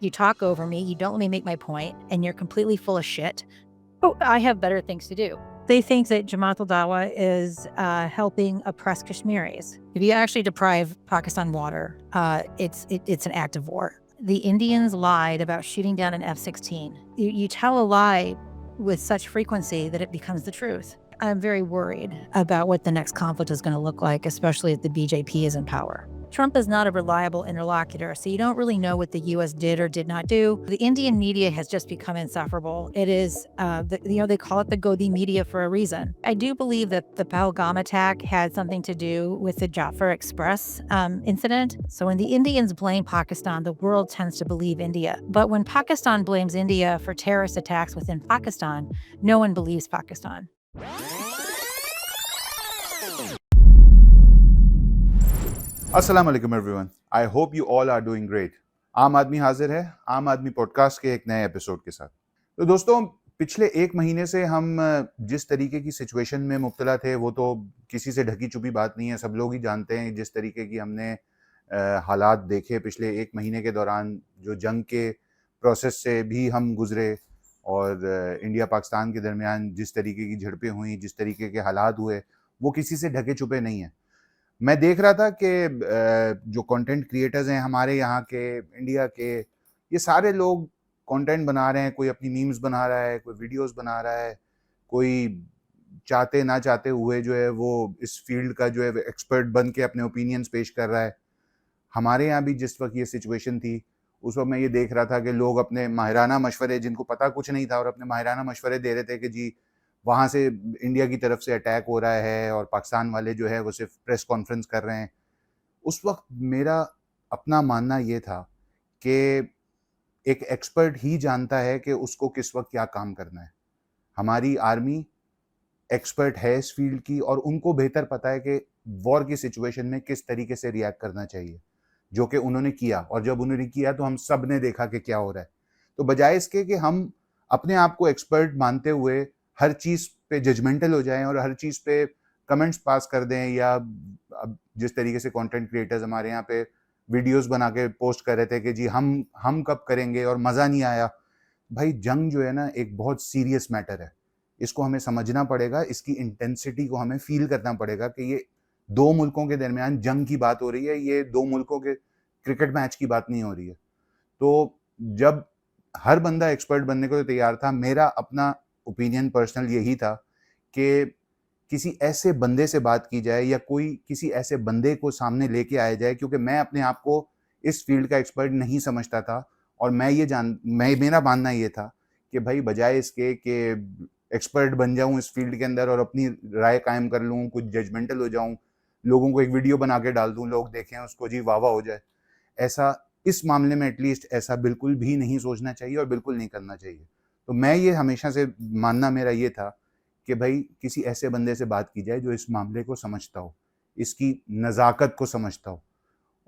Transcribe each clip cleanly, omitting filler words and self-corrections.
You talk over me, you don't let me make my point, and you're completely full of shit. Oh, I have better things to do. They think that Jamaat al-Dawa is helping oppress Kashmiris. If you actually deprive Pakistan water, it's an act of war. The Indians lied about shooting down an F-16. You tell a lie with such frequency that it becomes the truth. I'm very worried about what the next conflict is going to look like, especially if the BJP is in power. Trump is not a reliable interlocutor, so you don't really know what the U.S. did or did not do. The Indian media has just become insufferable. It is, they call it the Godi media for a reason. I do believe that the Pehalgam Attack had something to do with the Jaffa Express incident. So when the Indians blame Pakistan, the world tends to believe India. But when Pakistan blames India for terrorist attacks within Pakistan, no one believes Pakistan. अस्सलाम वालेकुम everyone, I hope you all are doing great. आम आदमी हाजिर है आम आदमी podcast के एक नए एपिसोड के साथ। तो दोस्तों, पिछले एक महीने से हम जिस तरीके की सिचुएशन में मुब्तला थे वो तो किसी से ढकी छुपी बात नहीं है, सब लोग ही जानते हैं। जिस तरीके की हमने हालात देखे पिछले एक महीने के दौरान, जो जंग के प्रोसेस से भी हम गुजरे और इंडिया पाकिस्तान के दरमियान जिस तरीके की झड़पें हुई, जिस तरीके के हालात हुए, वो किसी से ढके छुपे नहीं हैं। मैं देख रहा था कि जो कंटेंट क्रिएटर्स हैं हमारे यहाँ के, इंडिया के, ये सारे लोग कंटेंट बना रहे हैं। कोई अपनी मीम्स बना रहा है, कोई वीडियोस बना रहा है, कोई चाहते ना चाहते हुए जो है वो इस फील्ड का जो है एक्सपर्ट बन के अपने ओपिनियंस पेश कर रहा है। हमारे यहाँ भी जिस वक्त ये सिचुएशन थी, उस वक्त मैं ये देख रहा था कि लोग अपने माहिराना मशवरे, जिनको पता कुछ नहीं था, और अपने माहिराना मशवरे दे रहे थे कि जी वहाँ से इंडिया की तरफ से अटैक हो रहा है और पाकिस्तान वाले जो है वो सिर्फ प्रेस कॉन्फ्रेंस कर रहे हैं। उस वक्त मेरा अपना मानना ये था कि एक एक्सपर्ट ही जानता है कि उसको किस वक्त क्या काम करना है। हमारी आर्मी एक्सपर्ट है इस फील्ड की और उनको बेहतर पता है कि वॉर की सिचुएशन में किस तरीके से रिएक्ट करना चाहिए, जो कि उन्होंने किया। और जब उन्होंने किया तो हम सब ने देखा कि क्या हो रहा है। तो बजाय इसके कि हम अपने आप को एक्सपर्ट मानते हुए हर चीज़ पे जजमेंटल हो जाएं और हर चीज़ पे कमेंट्स पास कर दें, या अब जिस तरीके से कंटेंट क्रिएटर्स हमारे यहाँ पे वीडियोस बना के पोस्ट कर रहे थे कि जी हम कब करेंगे और मज़ा नहीं आया। भाई, जंग जो है ना एक बहुत सीरियस मैटर है, इसको हमें समझना पड़ेगा, इसकी इंटेंसिटी को हमें फील करना पड़ेगा कि ये दो मुल्कों के दरमियान जंग की बात हो रही है, ये दो मुल्कों के क्रिकेट मैच की बात नहीं हो रही है। तो जब हर बंदा एक्सपर्ट बनने को तैयार था, मेरा अपना ओपिनियन पर्सनल यही था कि किसी ऐसे बंदे से बात की जाए या कोई किसी ऐसे बंदे को सामने लेके आया जाए, क्योंकि मैं अपने आप को इस फील्ड का एक्सपर्ट नहीं समझता था। और मेरा मानना ये था कि भाई बजाय इसके कि एक्सपर्ट बन जाऊं इस फील्ड के अंदर और अपनी राय कायम कर लूं, कुछ जजमेंटल हो जाऊं, लोगों को एक वीडियो बना के डाल दूं, लोग देखें उसको, जी वाह वाह हो जाए, ऐसा इस मामले में एटलीस्ट ऐसा बिल्कुल भी नहीं सोचना चाहिए और बिल्कुल नहीं करना चाहिए। तो मैं ये हमेशा से मानना मेरा ये था कि भाई किसी ऐसे बंदे से बात की जाए जो इस मामले को समझता हो, इसकी नज़ाकत को समझता हो।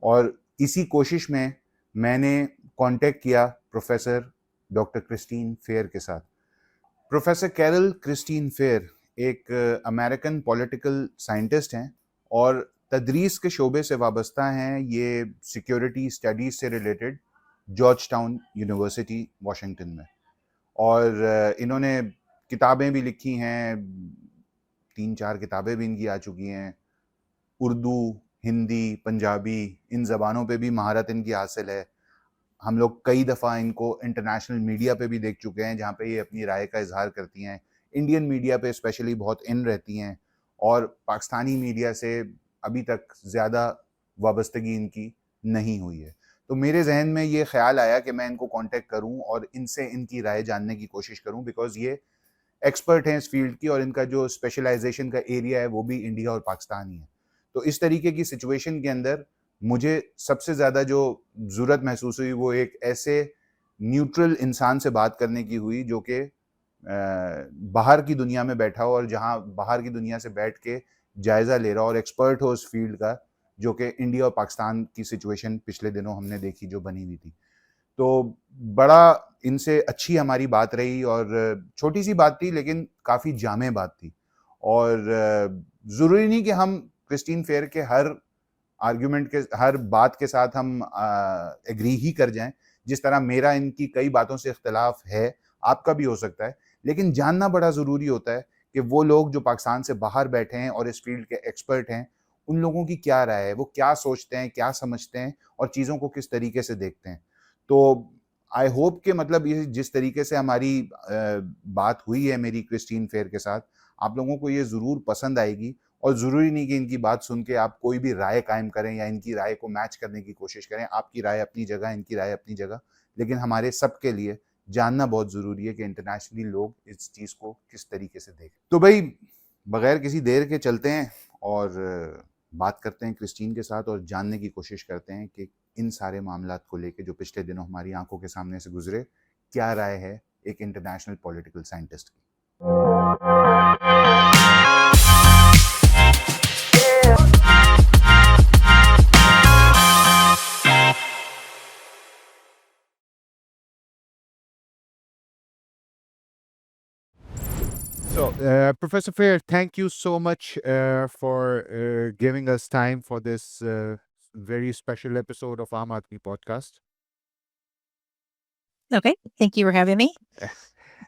और इसी कोशिश में मैंने कांटेक्ट किया प्रोफेसर डॉक्टर क्रिस्टीन फेयर के साथ। प्रोफेसर कैरल क्रिस्टीन फेयर एक अमेरिकन पॉलिटिकल साइंटिस्ट हैं और तदरीस के शोबे से वाबस्ता हैं। ये सिक्योरिटी स्टडीज़ से related George town university Washington में, और इन्होंने किताबें भी लिखी हैं, 3-4 किताबें भी इनकी आ चुकी हैं। उर्दू, हिंदी, पंजाबी, इन ज़बानों पे भी महारत इनकी हासिल है। हम लोग कई दफ़ा इनको इंटरनेशनल मीडिया पे भी देख चुके हैं, जहाँ पे ये अपनी राय का इजहार करती हैं। इंडियन मीडिया पे स्पेशली बहुत इन रहती हैं, और पाकिस्तानी मीडिया से अभी तक ज़्यादा वाबस्तगी इनकी नहीं हुई है। तो मेरे जहन में ये ख्याल आया कि मैं इनको कांटेक्ट करूं और इनसे इनकी राय जानने की कोशिश करूं, बिकॉज ये एक्सपर्ट हैं इस फील्ड की और इनका जो स्पेशलाइजेशन का एरिया है वो भी इंडिया और पाकिस्तान ही है। तो इस तरीके की सिचुएशन के अंदर मुझे सबसे ज़्यादा जो ज़रूरत महसूस हुई वो एक ऐसे न्यूट्रल इंसान से बात करने की हुई जो कि बाहर की दुनिया में बैठा हो, और जहाँ बाहर की दुनिया से बैठ के जायज़ा ले रहा हो और एक्सपर्ट हो उस फील्ड का, जो कि इंडिया और पाकिस्तान की सिचुएशन पिछले दिनों हमने देखी जो बनी हुई थी। तो बड़ा इनसे अच्छी हमारी बात रही, और छोटी सी बात थी लेकिन काफ़ी जामे बात थी। और ज़रूरी नहीं कि हम क्रिस्टीन फेयर के हर आर्ग्यूमेंट के, हर बात के साथ हम एग्री ही कर जाएं। जिस तरह मेरा इनकी कई बातों से इख्तलाफ है, आपका भी हो सकता है, लेकिन जानना बड़ा ज़रूरी होता है कि वो लोग जो पाकिस्तान से बाहर बैठे हैं और इस फील्ड के एक्सपर्ट हैं, उन लोगों की क्या राय है, वो क्या सोचते हैं, क्या समझते हैं और चीज़ों को किस तरीके से देखते हैं। तो आई होप कि मतलब ये जिस तरीके से हमारी बात हुई है मेरी क्रिस्टीन फेयर के साथ, आप लोगों को ये ज़रूर पसंद आएगी और ज़रूरी नहीं कि इनकी बात सुन के आप कोई भी राय कायम करें या इनकी राय को मैच करने की कोशिश करें। आपकी राय अपनी जगह, इनकी राय अपनी जगह, लेकिन हमारे सबके लिए जानना बहुत ज़रूरी है कि इंटरनेशनली लोग इस चीज़ को किस तरीके से देखें। तो भाई, बगैर किसी देर के चलते हैं और बात करते हैं क्रिस्टीन के साथ और जानने की कोशिश करते हैं कि इन सारे मामलात को लेके जो पिछले दिनों हमारी आंखों के सामने से गुजरे, क्या राय है एक इंटरनेशनल पॉलिटिकल साइंटिस्ट की। So, Professor Fair, thank you so much for giving us time for this very special episode of Aam Aadmi Podcast. Okay. Thank you for having me.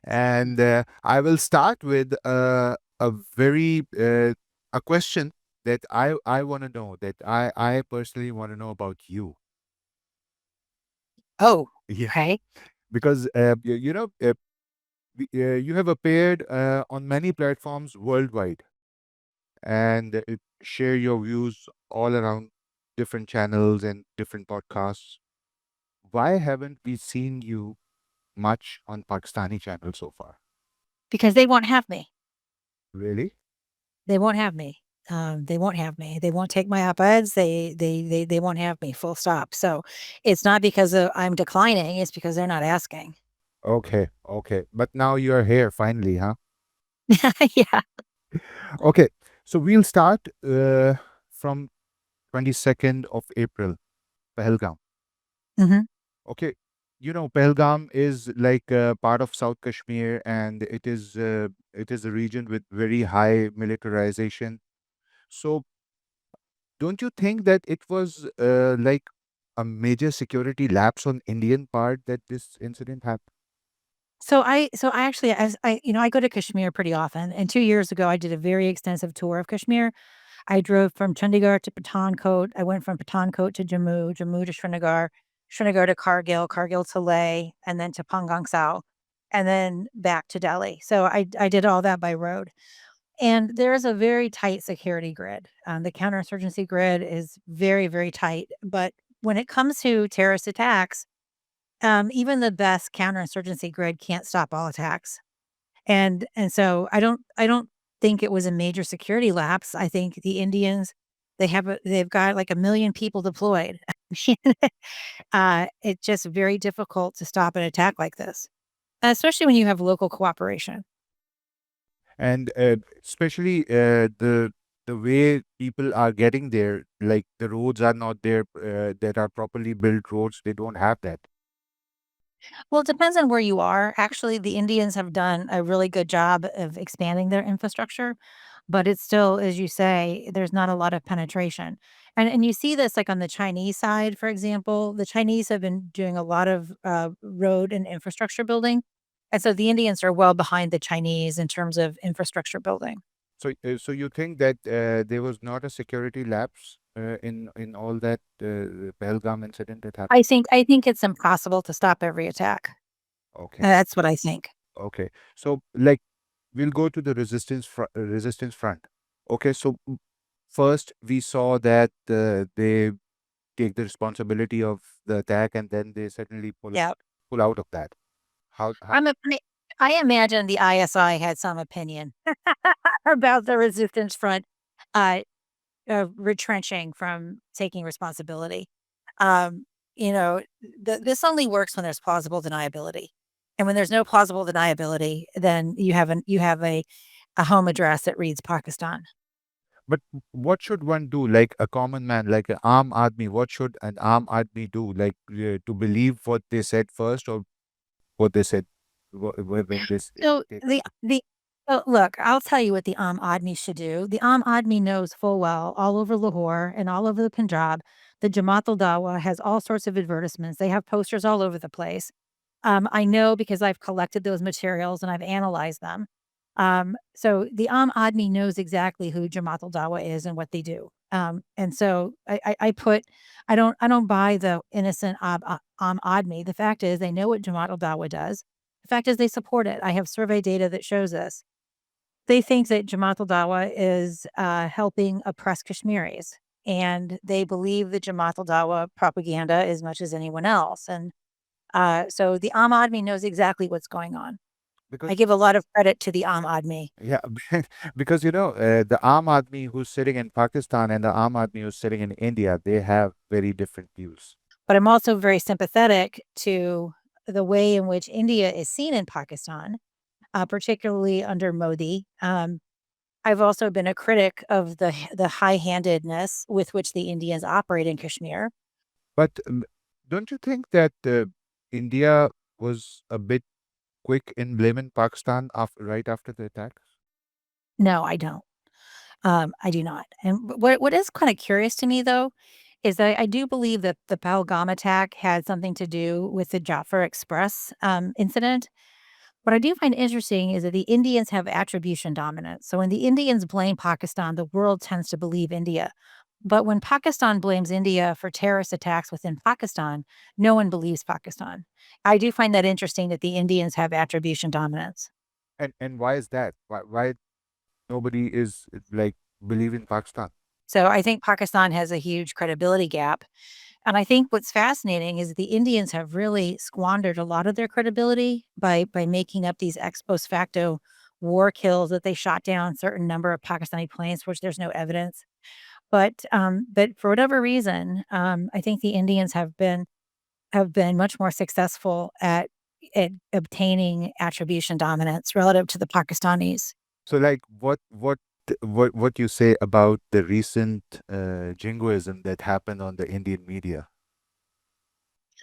And I will start with a very a question that I want to know, that I personally want to know about you. Oh, Yeah, okay. because you have appeared on many platforms worldwide and share your views all around different channels and different podcasts. Why haven't we seen you much on Pakistani channel so far? Because they won't have me. Really? They won't have me. They won't have me. They won't take my op-eds. They won't have me. Full stop. So it's not because I'm declining. It's because they're not asking. Okay, okay. But now you are here finally, huh? Yeah. Okay, so we'll start from 22nd of April, Pahalgam. Hmm. Okay, you know, Pahalgam is like part of South Kashmir, and it is a region with very high militarization. So, don't you think that it was like a major security lapse on Indian part that this incident happened? So I actually, as I go to Kashmir pretty often. And 2 years ago, I did a very extensive tour of Kashmir. I drove from Chandigarh to Pathankot. I went from Pathankot to Jammu, Jammu to Srinagar, Srinagar to Kargil, Kargil to Leh, and then to Pangong Sao, and then back to Delhi. So I did all that by road. And there is a very tight security grid. The counterinsurgency grid is very, very tight. But when it comes to terrorist attacks, even the best counterinsurgency grid can't stop all attacks. And so I don't think it was a major security lapse. I think the Indians, they've got like 1,000,000 people deployed. It's just very difficult to stop an attack like this, especially when you have local cooperation. And especially the way people are getting there, like the roads are not there that are properly built roads. They don't have that. Well, it depends on where you are. Actually, the Indians have done a really good job of expanding their infrastructure, but it's still, as you say, there's not a lot of penetration. And you see this like on the Chinese side, for example. The Chinese have been doing a lot of road and infrastructure building. And so the Indians are well behind the Chinese in terms of infrastructure building. So, so you think that there was not a security lapse in all that Pahalgam incident that happened? I think it's impossible to stop every attack. Okay, That's what I think. okay. So, like, we'll go to the resistance front. Okay, so first we saw that they take the responsibility of the attack, and then they suddenly Yeah. pull out of that. How I'm a I imagine the ISI had some opinion about the resistance front, uh, retrenching from taking responsibility. Um, this only works when there's plausible deniability, and when there's no plausible deniability, then you have a home address that reads Pakistan. But what should one do, like a common man, like an Aam Aadmi? What should an Aam Aadmi do, like to believe what they said first, or what they said when this So take the place? Well, look, I'll tell you what the Aam Aadmi should do. The Aam Aadmi knows full well, all over Lahore and all over the Punjab, the Jamaat al-Dawa has all sorts of advertisements. They have posters all over the place. I know because I've collected those materials and I've analyzed them. So the Aam Aadmi knows exactly who Jamaat al-Dawa is and what they do. And so I don't buy the innocent Aam Aadmi. The fact is they know what Jamaat al-Dawa does. The fact is they support it. I have survey data that shows this. They think that Jamaat al-Dawa is, helping oppress Kashmiris, and they believe the Jamaat al-Dawa propaganda as much as anyone else, and, so the Aam Aadmi knows exactly what's going on. I Because give a lot of credit to the Aam Aadmi, yeah, because the Aam Aadmi who's sitting in Pakistan and the Aam Aadmi who's sitting in India, they have very different views. but I'm also very sympathetic to the way in which India is seen in Pakistan, particularly under Modi. I've also been a critic of the high-handedness with which the Indians operate in Kashmir. But don't you think that India was a bit quick in blaming Pakistan right after the attack? No, I don't. I do not. And what is kind of curious to me though, is that I do believe that the Pahalgam attack had something to do with the Jaffa Express incident. What I do find interesting is that the Indians have attribution dominance. So when the Indians blame Pakistan, the world tends to believe India. But when Pakistan blames India for terrorist attacks within Pakistan, no one believes Pakistan. I do find that interesting that the Indians have attribution dominance. And why is that? Why nobody is like believing Pakistan? So I think Pakistan has a huge credibility gap. And I think what's fascinating is the Indians have really squandered a lot of their credibility by making up these ex post facto war kills that they shot down certain number of Pakistani planes, which there's no evidence. But for whatever reason, I think the Indians have been much more successful at obtaining attribution dominance relative to the Pakistanis. So like what you say about the recent jingoism that happened on the Indian media?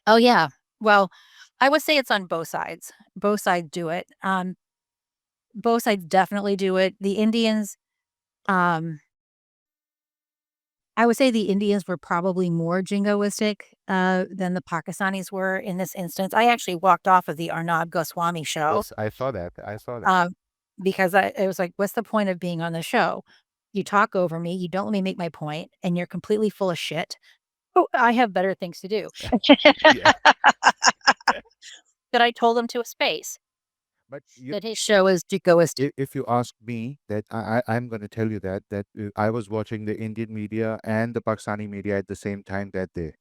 Oh yeah. Well, I would say it's on both sides. Both sides do it. Both sides definitely do it. The Indians, um, I would say the Indians were probably more jingoistic than the Pakistanis were in this instance. I actually walked off of the Arnab Goswami show Yes, I saw that. I saw that. um, because it was like, what's the point of being on the show? You talk over me, you don't let me make my point, and you're completely full of shit. Oh, I have better things to do. Yeah. That I told him to a space But that his show is jingoistic. if you ask me, that I'm going to tell you that I was watching the Indian media and the Pakistani media at the same time that day,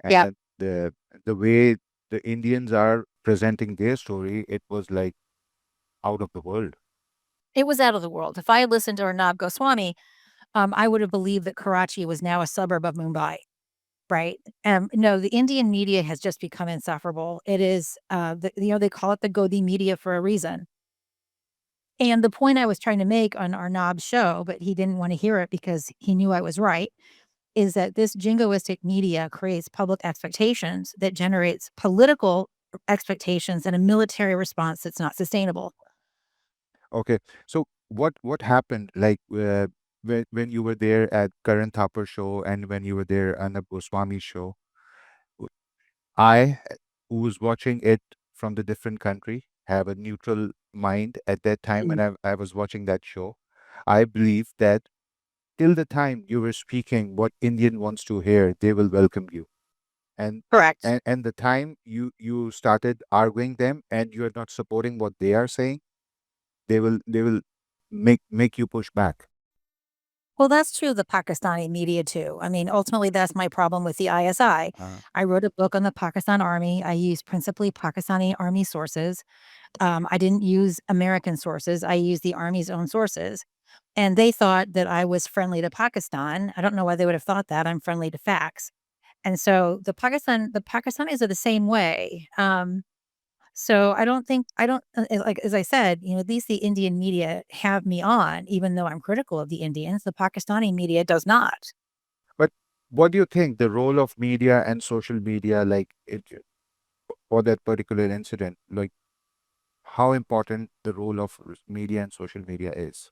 Yeah. and the way the Indians are presenting their story, it was like out of the world. It was out of the world. If I had listened to Arnab Goswami, I would have believed that Karachi was now a suburb of Mumbai, right? No, the Indian media has just become insufferable. It is, they call it the Godi media for a reason. And the point I was trying to make on Arnab's show, but he didn't want to hear it because he knew I was right, is that this jingoistic media creates public expectations that generates political expectations and a military response that's not sustainable. Okay, so what happened like when you were there at Karan Thapar show and when you were there on the Goswami show? I, who was watching it from the different country, have a neutral mind at that time when I was watching that show. I believe that till the time you were speaking what Indian wants to hear, they will welcome you. And Correct. and the time you started arguing them and you're not supporting what they are saying, they will make you push back. Well, that's true of the Pakistani media too. I mean, ultimately, that's my problem with the ISI. Uh, I wrote a book on the Pakistan Army. I used principally Pakistani Army sources. I didn't use American sources. I used the Army's own sources. And they thought that I was friendly to Pakistan. I don't know why they would have thought that. I'm friendly to facts. And so the Pakistanis are the same way. So I don't like as I said, at least the Indian media have me on, even though I'm critical of the Indians. The Pakistani media does not. but what do you think the role of media and social media, like it, for that particular incident, like how important the role of media and social media is.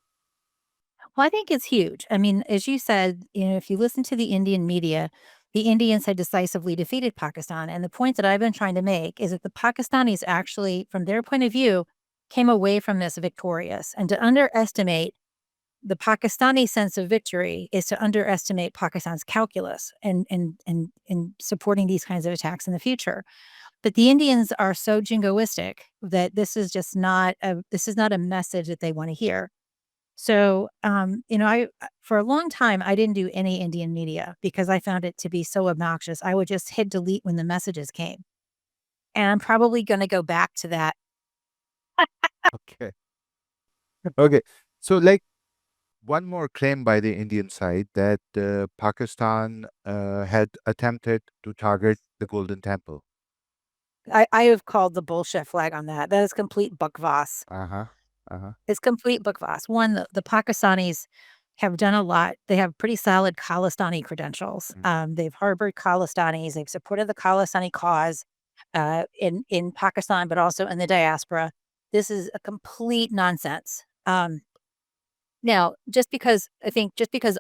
Well, I think it's huge. I mean, as you said, if you listen to the Indian media, the Indians had decisively defeated Pakistan. And the point that I've been trying to make is that the Pakistanis actually, from their point of view, came away from this victorious. And to underestimate the Pakistani sense of victory is to underestimate Pakistan's calculus in supporting these kinds of attacks in the future. But the Indians are so jingoistic that this is not a message that they want to hear. So, I for a long time I didn't do any Indian media because I found it to be so obnoxious. I would just hit delete when the messages came. And I'm probably going to go back to that. Okay. Okay. So, like, one more claim by the Indian side that Pakistan had attempted to target the Golden Temple. I have called the bullshit flag on that. That is complete bakwas. Uh huh. Uh huh. It's complete bakwas. One, the Pakistanis have done a lot. They have pretty solid Khalistani credentials. They've harbored Khalistanis. They've supported the Khalistani cause in Pakistan, but also in the diaspora. This is a complete nonsense. Now, just because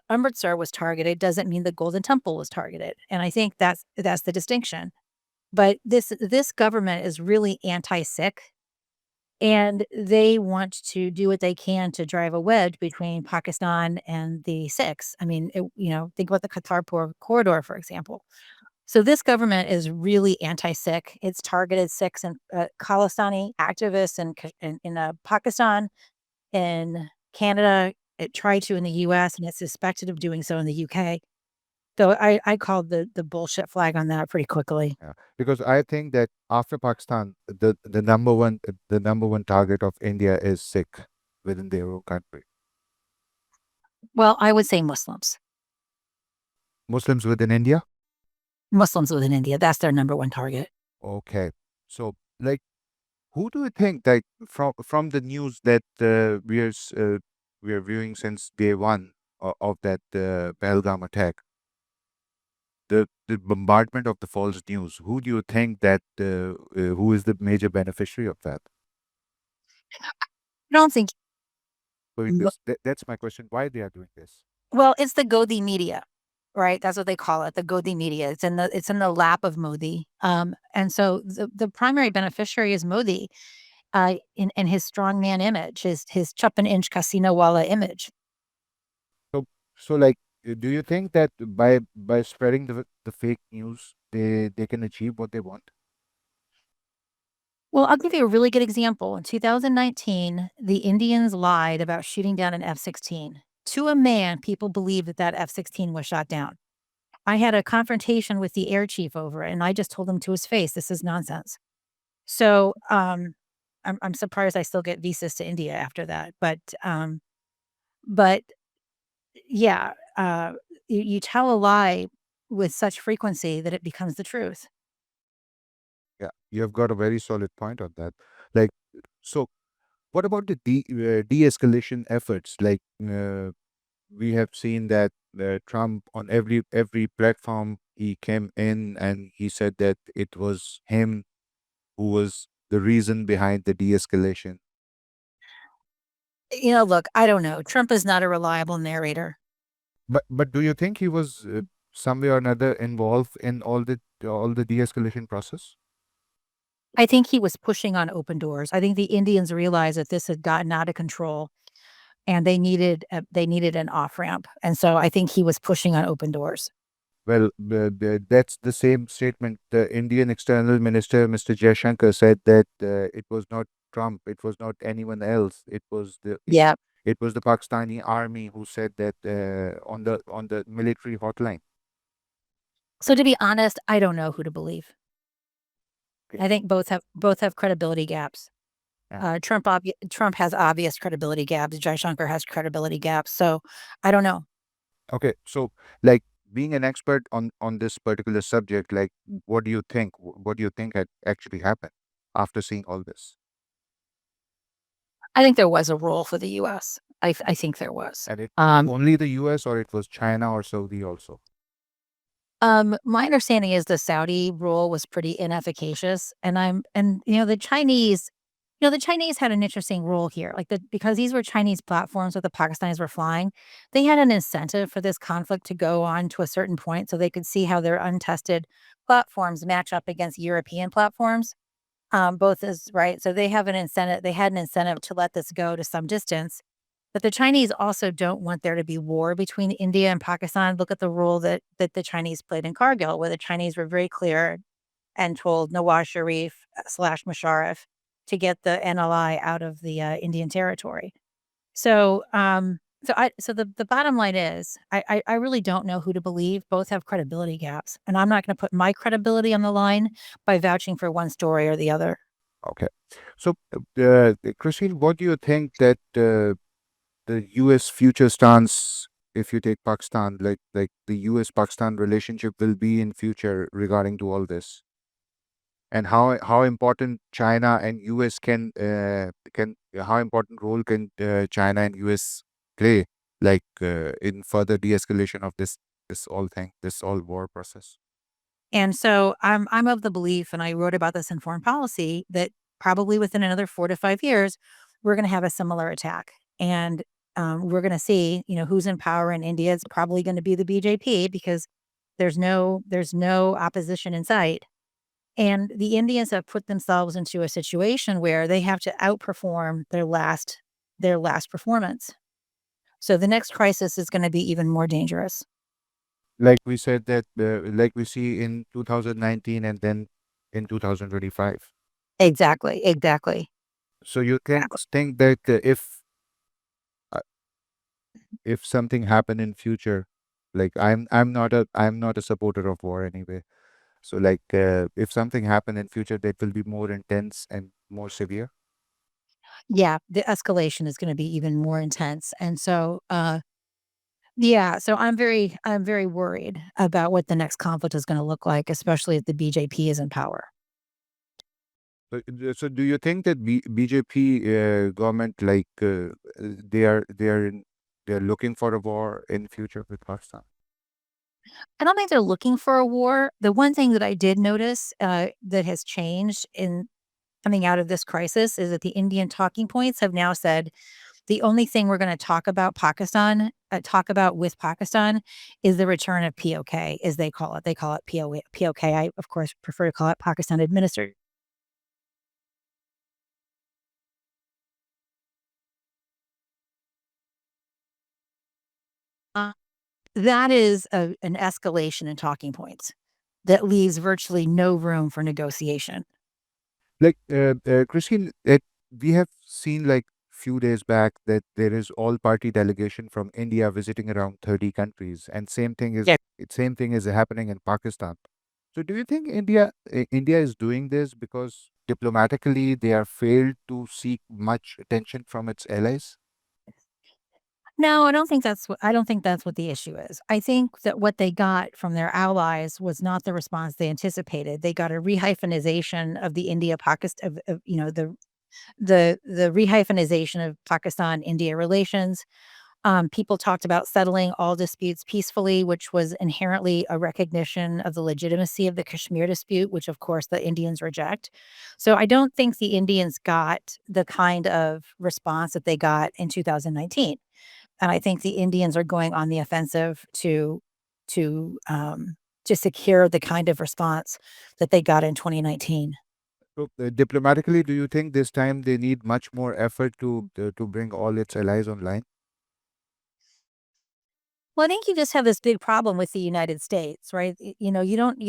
Amritsar was targeted doesn't mean the Golden Temple was targeted, and I think that's the distinction. But this government is really anti-Sikh, and they want to do what they can to drive a wedge between Pakistan and the Sikhs. I mean, think about the Kartarpur corridor, for example. So this government is really anti-Sikh. It's targeted Sikhs and Khalistani activists in Pakistan, in Canada. It tried to in the U.S. and it's suspected of doing so in the UK. So I called the bullshit flag on that pretty quickly. Yeah. Because I think that after Pakistan, the number one target of India is Sikh within their own country. Well, I would say Muslims. Muslims within India. Muslims within India. That's their number one target. Okay. So, like, who do you think that from the news that we are viewing since day one of that Pahalgam attack, the bombardment of the false news? Who do you think that who is the major beneficiary of that? I don't think. So m- that's my question. Why they are doing this? Well, it's the Godi media, right? That's what they call it, the Godi media. It's in the lap of Modi. And so the primary beneficiary is Modi, in his strongman image, his chuppan inch casino wala image. So so like, do you think that by spreading the fake news, they can achieve what they want? Well, I'll give you a really good example. In 2019, the Indians lied about shooting down an F-16. To a man, people believed that F-16 was shot down. I had a confrontation with the air chief over it, and I just told him to his face, "This is nonsense." So, I'm surprised I still get visas to India after that. But yeah, you tell a lie with such frequency that it becomes the truth. Yeah, you have got a very solid point on that. Like, so what about the de-escalation efforts? Like, we have seen that Trump on every platform he came in and he said that it was him who was the reason behind the de-escalation. Look, I don't know. Trump is not a reliable narrator. But do you think he was some way or another involved in all the de-escalation process? I think he was pushing on open doors. I think the Indians realized that this had gotten out of control and they needed an off ramp. And so I think he was pushing on open doors. Well, that's the same statement. The Indian External Minister, Mr. Shankar, said that it was not Trump, it was not anyone else. Yeah. It was the Pakistani army who said that on the military hotline. So to be honest, I don't know who to believe. Okay. I think both have credibility gaps. Yeah. Trump has obvious credibility gaps. Shankar has credibility gaps. So I don't know. Okay, so, like, being an expert on this particular subject, like, what do you think? What do you think had actually happened after seeing all this? I think there was a role for the U.S. I think there was. And it Um, only the U.S. or it was China or Saudi also? my understanding is the Saudi rule was pretty inefficacious, and the Chinese, The Chinese had an interesting role here, because these were Chinese platforms that the Pakistanis were flying, they had an incentive for this conflict to go on to a certain point so they could see how their untested platforms match up against European platforms, both as right. So they have an incentive. They had an incentive to let this go to some distance. But the Chinese also don't want there to be war between India and Pakistan. Look at the role that the Chinese played in Kargil, where the Chinese were very clear and told Nawaz Sharif slash Musharraf to get the NLI out of the Indian territory. So, the bottom line is, I really don't know who to believe. Both have credibility gaps, and I'm not going to put my credibility on the line by vouching for one story or the other. Okay. So, Christine, what do you think that the U.S. future stance, if you take Pakistan, like the U.S.-Pakistan relationship will be in future regarding to all this, and how important China and U.S. can how important role can China and U.S. play, like in further de-escalation of this all thing, this all war process? And so I'm of the belief, and I wrote about this in Foreign Policy, that probably within another 4 to 5 years, we're going to have a similar attack, and we're going to see, who's in power in India. It's probably going to be the BJP because there's no opposition in sight, and the Indians have put themselves into a situation where they have to outperform their last performance. So the next crisis is going to be even more dangerous. Like we said that, like we see in 2019 and then in 2025. Exactly, exactly. So you think that uh, if something happen in future, like I'm not a supporter of war anyway. So like if something happen in future, that will be more intense and more severe. Yeah, the escalation is gonna be even more intense, and so, yeah, so I'm very worried about what the next conflict is gonna look like, especially if the BJP is in power. So do you think that BJP government, like they're looking for a war in future with Pakistan? I don't think they're looking for a war. The one thing that I did notice, that has changed in coming out of this crisis is that the Indian talking points have now said, "The only thing we're gonna talk about with Pakistan is the return of POK," as they call it. They call it POK. I, of course, prefer to call it Pakistan Administered. Uh, that is an escalation in talking points that leaves virtually no room for negotiation. Like Christine, we have seen like few days back that there is all party delegation from India visiting around 30 countries, and Yeah. same thing is happening in Pakistan. So do you think India is doing this because diplomatically they are failed to seek much attention from its allies? No, I don't think that's what the issue is. I think that what they got from their allies was not the response they anticipated. They got a rehyphenization of the India Pakistan of the rehyphenization of Pakistan-India relations. People talked about settling all disputes peacefully, which was inherently a recognition of the legitimacy of the Kashmir dispute, which of course the Indians reject. So I don't think the Indians got the kind of response that they got in 2019. And I think the Indians are going on the offensive to to secure the kind of response that they got in 2019. So diplomatically, do you think this time they need much more effort to bring all its allies online? Well, I think you just have this big problem with the United States, right? You don't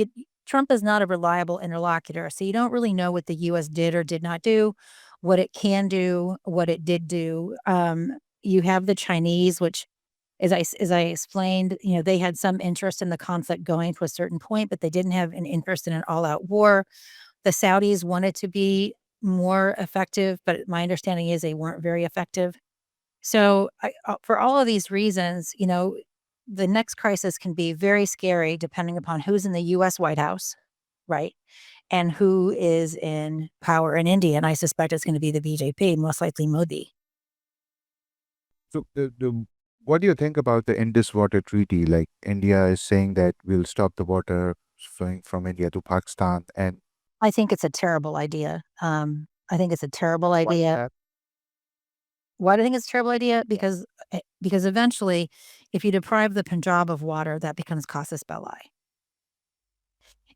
Trump is not a reliable interlocutor, so you don't really know what the US did or did not do, what it can do, what it did do. You have the Chinese, which as I explained, they had some interest in the conflict going to a certain point, but they didn't have an interest in an all-out war. The Saudis wanted to be more effective, but my understanding is they weren't very effective. So, for all of these reasons, the next crisis can be very scary depending upon who's in the US White House, right? And who is in power in India. And I suspect it's going to be the BJP, most likely Modi. So what do you think about the Indus Water Treaty? Like India is saying that we'll stop the water flowing from India to Pakistan, and I think it's a terrible idea. I think it's a terrible Why is idea. that? Why do I think it's a terrible idea? Because eventually, if you deprive the Punjab of water, that becomes casus belli.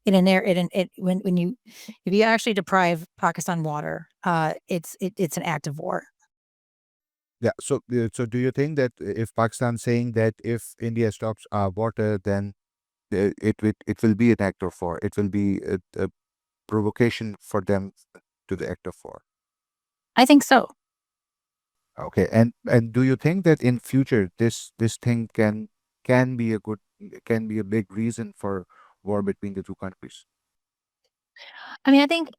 In an air, it when you if you actually deprive Pakistan water, it's an act of war. Yeah. So do you think that if Pakistan saying that if India stops water, then it will be an act of war? It will be a provocation for them to the act of war. I think so. Okay. And do you think that in future this thing can be a good can be a big reason for war between the two countries? I mean, I think,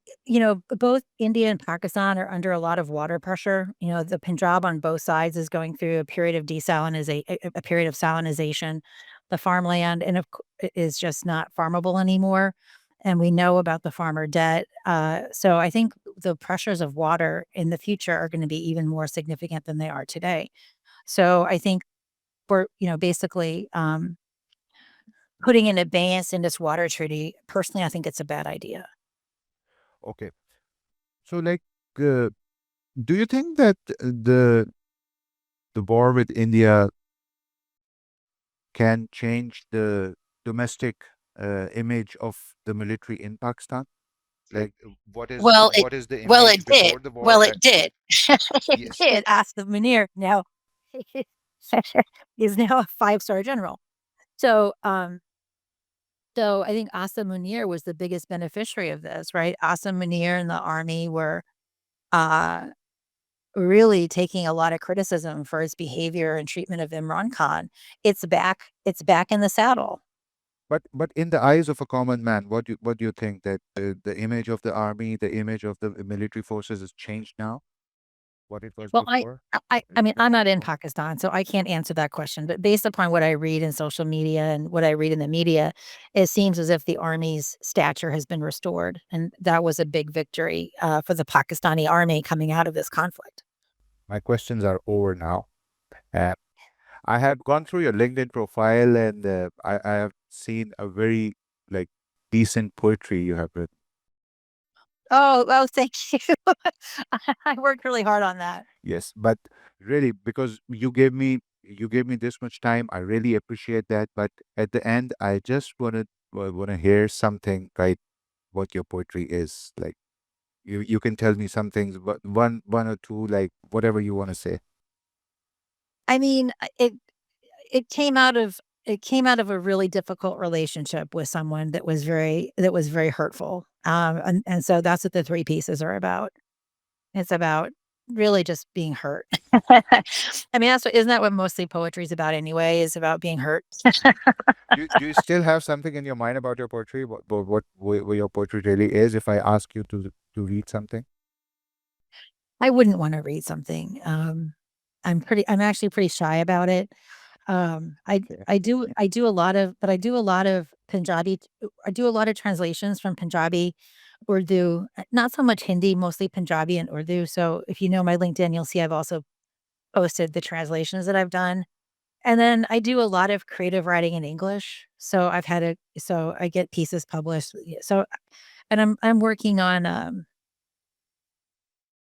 both India and Pakistan are under a lot of water pressure. The Punjab on both sides is going through a period of a period of salinization. The farmland is just not farmable anymore. And we know about the farmer debt. So I think the pressures of water in the future are going to be even more significant than they are today. So I think we're, basically putting in abeyance Indus Water Treaty. Personally, I think it's a bad idea. Okay. So like, uh, do you think that the war with India can change the domestic image of the military in Pakistan? Like, Well, what is the well, image it did. before the war? Well, it did. It Yes. did. Asa Munir now is now a five-star general. So, so I think Asa Munir was the biggest beneficiary of this, right? Asa Munir and the army were uh, really taking a lot of criticism for his behavior and treatment of Imran Khan. It's back. It's back in the saddle. But in the eyes of a common man, what do you think that the image of the army, the image of the military forces has changed now? What it was Well, I before? I I mean, I'm not in Pakistan, so I can't answer that question, but based upon what I read in social media and what I read in the media, it seems as if the army's stature has been restored, and that was a big victory, for the Pakistani army coming out of this conflict. My questions are over now. Uh, I have gone through your LinkedIn profile, and I have seen a very like decent poetry you have written. Oh, thank you. I worked really hard on that. Yes, but really, because you gave me this much time, I really appreciate that. But at the end, I just wanna hear something, right? What your poetry is like. You can tell me some things, but one or two, like whatever you want to say. I mean, it came out of a really difficult relationship with someone that was very hurtful, and so that's what the 3 pieces are about. It's about really just being hurt. I mean, isn't that what mostly poetry is about anyway, is about being hurt? Do you still have something in your mind about your poetry? What your poetry really is? If I ask you to read something. I wouldn't wanna read something, I'm actually pretty shy about it. Okay. I do a lot of I do a lot of translations from Punjabi, Urdu, not so much Hindi, mostly Punjabi and Urdu, so if you know my LinkedIn, you'll see I've also posted the translations that I've done. And then I do a lot of creative writing in English. So I get pieces published. So and I'm working on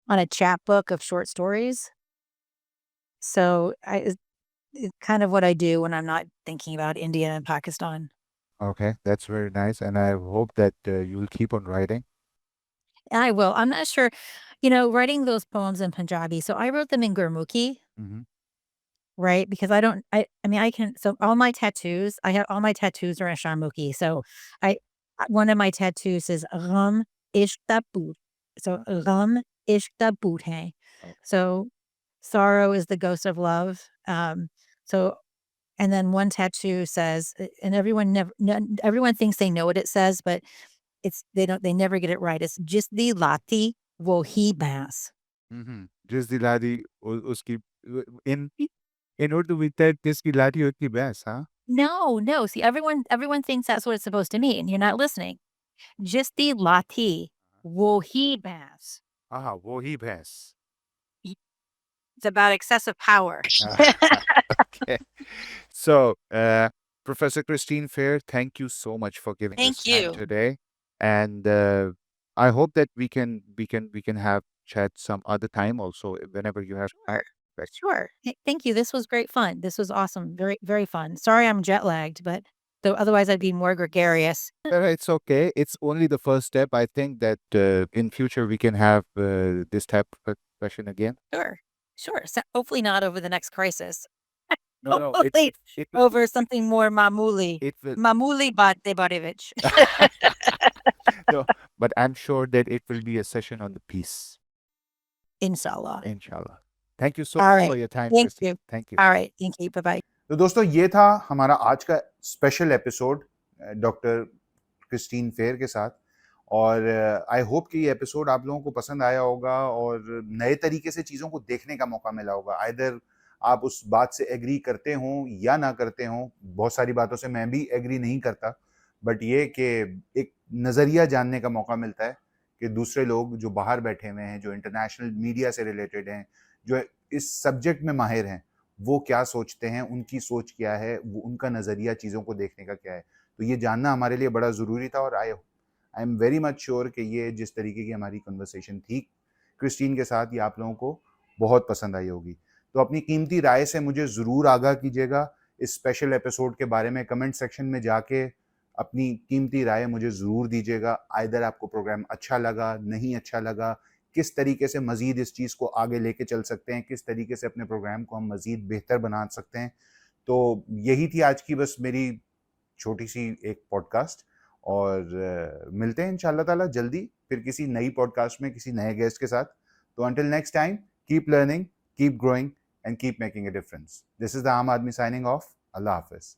a chapbook of short stories. So it's kind of what I do when I'm not thinking about India and Pakistan. Okay, that's very nice, and I hope that you'll keep on writing. And I will. I'm not sure, writing those poems in Punjabi. So I wrote them in Gurmukhi. Hmm. Right? Because I don't I mean, I can so all my tattoos I have all my tattoos are in Sharmuki, so I one of my tattoos is Gham Ishq Da Boot. So Gham Ishq Da Boot Hai. Okay. So sorrow is the ghost of love. So and then one tattoo says, and everyone thinks they know what it says, but they never get it right. It's just the lati wo hi baas. Mm-hmm. Just the laddie, uski in order with that, जिसकी लाठी होती भैंस, huh? No, no. See, everyone thinks that's what it's supposed to mean. You're not listening. Jisti lati wohi bas. हाँ वो ही भैंस. It's about excessive power. Okay. So, Professor Christine Fair, thank you so much for giving us Thank time you. today, and I hope that we can have chat some other time also, whenever you have. Sure. Right. Sure. Thank you. This was great fun. This was awesome. Very, very fun. Sorry I'm jet lagged, but though otherwise I'd be more gregarious. It's okay. It's only the first step. I think that in future we can have this type of question again. Sure. Sure. So hopefully not over the next crisis. No, Hopefully it over something more mamuli. it will Mamuli Batevich. no, but I'm sure that it will be a session on the peace, Inshallah. inshallah. Thank you so All much right. for your time, Thank Christy. you. Thank you. All right. Thank you. Bye-bye. तो दोस्तों ये था हमारा आज का special episode doctor Christine fair के साथ, और आई होप कि ये एपिसोड आप लोगों को पसंद आया होगा और नए तरीके से चीज़ों को देखने का मौका मिला होगा। आइदर आप उस बात से एग्री करते हों या ना करते हों, बहुत सारी बातों से मैं भी एग्री नहीं करता, बट ये कि एक नज़रिया जानने का मौका मिलता है कि दूसरे लोग जो बाहर बैठे हुए हैं, जो इंटरनेशनल मीडिया से रिलेटेड हैं, जो इस सब्जेक्ट में माहिर हैं, वो क्या सोचते हैं, उनकी सोच क्या है, वो उनका नज़रिया चीज़ों को देखने का क्या है। तो ये जानना हमारे लिए बड़ा ज़रूरी था, और I am very much sure कि ये जिस तरीके की हमारी कन्वर्सेशन थी क्रिस्टीन के साथ, ये आप लोगों को बहुत पसंद आई होगी। तो अपनी कीमती राय से मुझे ज़रूर आगाह कीजिएगा। इस स्पेशल एपिसोड के बारे में कमेंट सेक्शन में जाके अपनी कीमती राय मुझे ज़रूर दीजिएगा। आइदर आपको प्रोग्राम अच्छा लगा, नहीं अच्छा लगा, किस तरीके से मज़ीद इस चीज़ को आगे लेके चल सकते हैं, किस तरीके से अपने प्रोग्राम को हम मज़ीद बेहतर बना सकते हैं। तो यही थी आज की बस मेरी छोटी सी एक पॉडकास्ट, और मिलते हैं इंशाल्लाह ताला जल्दी फिर किसी नई पॉडकास्ट में किसी नए गेस्ट के साथ। तो until next time, keep learning, keep growing and keep making a difference. This is the आम आदमी साइनिंग ऑफ। अल्लाह हाफिज़।